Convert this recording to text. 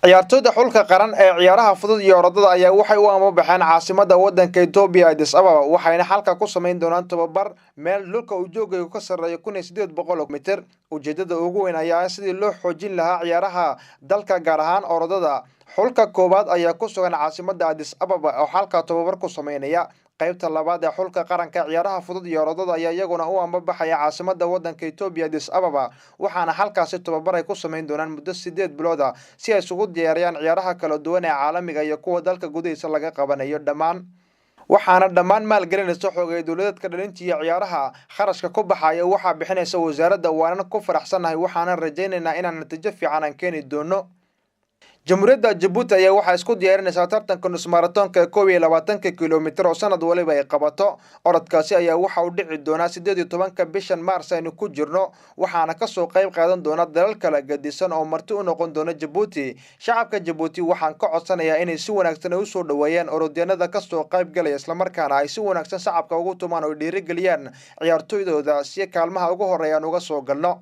ciyaartoyda xulka qaran ee ciyaaraha fudud iyo orodada ayaa waxay u amabaxeen caasimada wadanka Ethiopia Addis Ababa waxayna halka ku sameyn doonaan tababar meel dhulka uu joogay ka sareeyo 1800 mitir ujeedada ugu weyn ayaa sidii loo xoojin lahaa ciyaaraha dalka gaar ahaan orodada xulka koobaad ayaa ku sugan caasimada Addis Ababa oo halka tababar ku sameynaya qaybta labaad ee xulka qaranka ciyaaraha fudud iyo orodada ayaa iyaguna u amabaxaya caasimada wadanka Ethiopia Addis Ababa waxaana halkaas tababar ay ku sameyn doonaan muddo 8 bilood ah si ay isugu diyaariyaan ciyaaraha kala duwan ee caalamiga iyo kuwa dalka gudihiisa laga qabanayo waxaana dhammaan maalgelinaysa xoogay dawladda dhalinta iyo ciyaaraha kharashka ku baxaya waxa bixinaysa wasaaradda waana ku faraxsanahay waxaana rajaynaynaa inaan natiijo fiican aan keeni doono Jamhuuriyadda Djibouti ayaa waxa isku diyaarinaysaa tartanka nus marathonka 21 kiiloomitir oo sanad waliba ay qabato orodkaasi ayaa waxa uu dhici doonaa 18 bishan Maars aynu ku jirno waxaana ka soo qayb qaadan doona dalal kala gadisan oo marti u noqon doona Djibouti shacabka Djibouti waxaan ka codsanayaa inay si wanaagsan u soo dhaweeyaan orodyahanada ka soo qayb galaya isla markaana ay si wanaagsan shacabka ugu tumaan oo dhiirigeliyaan ciyaartoydooda si kaalmaha ugu horeeyaan uga soo galno